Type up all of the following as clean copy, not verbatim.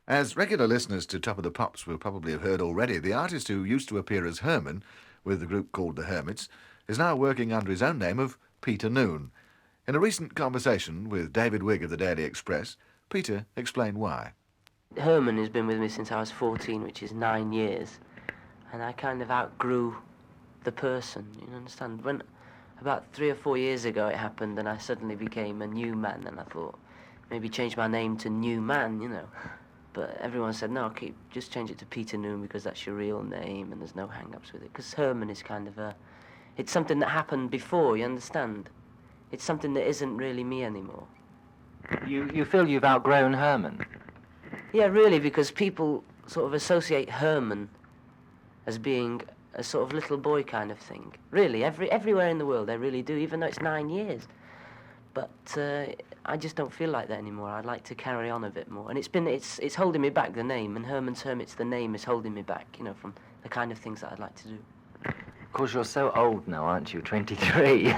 As regular listeners to Top of the Pops will probably have heard already, the artist who used to appear as Herman with the group called the Hermits is now working under his own name of Peter Noone. In a recent conversation with David Wigg of the Daily Express, Peter explained why. Herman has been with me since I was 14, which is 9 years, and I kind of outgrew the person, you understand? When about 3 or 4 years ago it happened and I suddenly became a new man, and I thought maybe change my name to New Man, you know. But everyone said, no, just change it to Peter Noone because that's your real name and there's no hang-ups with it. Because Herman is kind of it's something that happened before, you understand? It's something that isn't really me anymore. You feel you've outgrown Herman? Yeah, really, because people sort of associate Herman as being a sort of little boy kind of thing. Really, everywhere in the world they really do, even though it's 9 years. But I just don't feel like that anymore. I'd like to carry on a bit more. And it's holding me back, the name, and Herman's Hermits, the name, is holding me back, you know, from the kind of things that I'd like to do. Of course, you're so old now, aren't you? 23.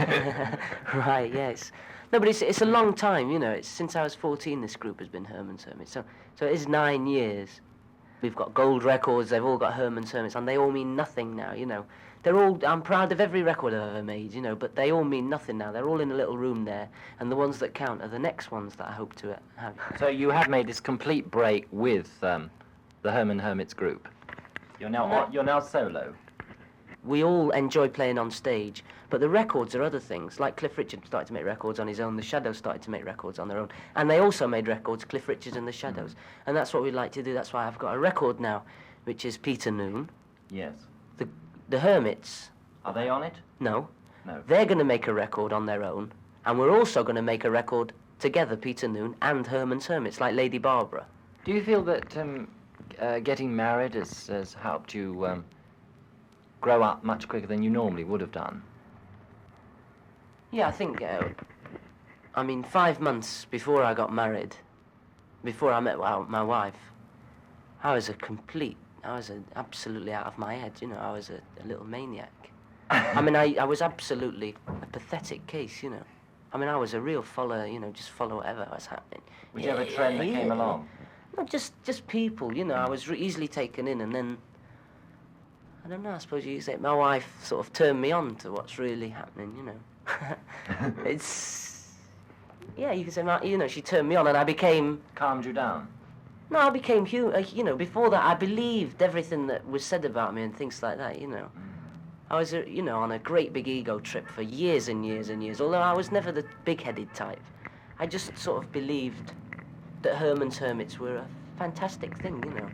Right, yes. No, but it's a long time, you know. It's since I was 14 this group has been Herman's Hermits. So it is 9 years. We've got gold records, they've all got Herman's Hermits, and they all mean nothing now, you know. I'm proud of every record I've ever made, you know, but they all mean nothing now. They're all in a little room there, and the ones that count are the next ones that I hope to have. So you have made this complete break with the Herman Hermits group. You're now solo. We all enjoy playing on stage, but the records are other things. Like Cliff Richard started to make records on his own, the Shadows started to make records on their own, and they also made records, Cliff Richard and the Shadows. And that's what we'd like to do. That's why I've got a record now, which is Peter Noone. Yes. The Hermits. Are they on it? No. No. They're going to make a record on their own, and we're also going to make a record together, Peter Noone and Herman's Hermits, like Lady Barbara. Do you feel that getting married has helped you grow up much quicker than you normally would have done? Yeah, I think, 5 months before I got married, before I met my wife, I was absolutely out of my head, you know. I was a little maniac. I was absolutely a pathetic case, you know. I was a real follower, you know, just follow whatever was happening. Whichever trend that came along? No, just people, you know. I was easily taken in, and then, I don't know, I suppose you could say my wife sort of turned me on to what's really happening, you know. You could say, she turned me on, and I became... Calmed you down? No, I became you know, before that I believed everything that was said about me and things like that, you know. I was, on a great big ego trip for years and years and years, although I was never the big-headed type. I just sort of believed that Herman's Hermits were a fantastic thing, you know.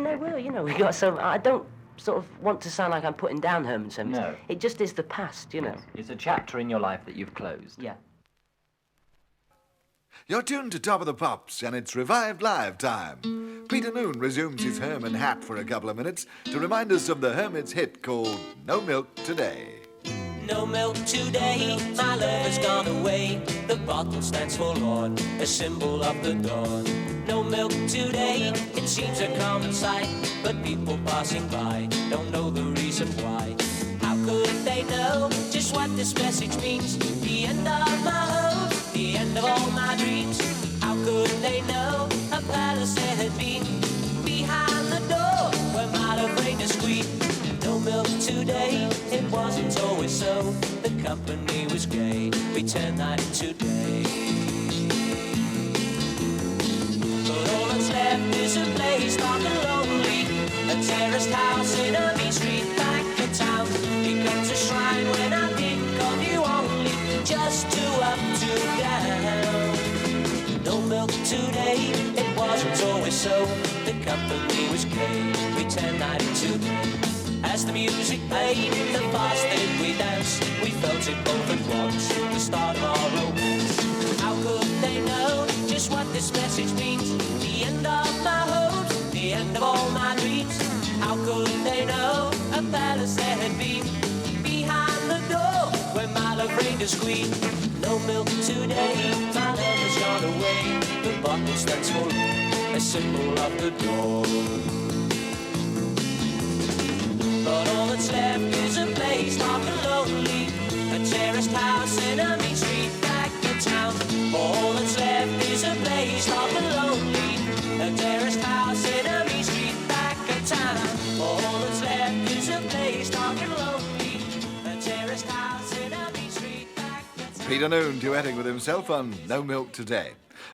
They were, you know, we got so... I don't sort of want to sound like I'm putting down Herman's Hermits. No. It just is the past, you know. It's a chapter in your life that you've closed. Yeah. You're tuned to Top of the Pops, and it's Revived Live time. Peter Noone resumes his Herman hat for a couple of minutes to remind us of the Hermits' hit called No Milk Today. No milk today, my love has gone away. The bottle stands forlorn, a symbol of the dawn. No milk today, it seems a common sight, but people passing by don't know the reason why. How could they know just what this message means? The end of my hopes, the end of all my dreams. How could they know a palace there had been behind the door where my love reigned as queen? No milk today, it wasn't always so. The company was gay, we turned night into day. But all that's left is a place dark and lonely, a terraced house in a mean street back in town. Becomes a shrine when I think of you only, just two up, two down. No milk today, it wasn't always so. The company was gay, we turned night into day. As the music played, the fast that we danced, we felt it both at once, the start of our romance. How could they know just what this message means? The end of my hopes, the end of all my dreams. How could they know a palace there had been behind the door where my love reigned as queen? No milk today, my love has gone away. The bottle stands for a symbol of the dawn. But all that's left is a place dark and lonely, a terraced house in a mean street back in town. All that's left is a place dark and lonely, a terraced house. Peter Noone duetting with himself on No Milk Today.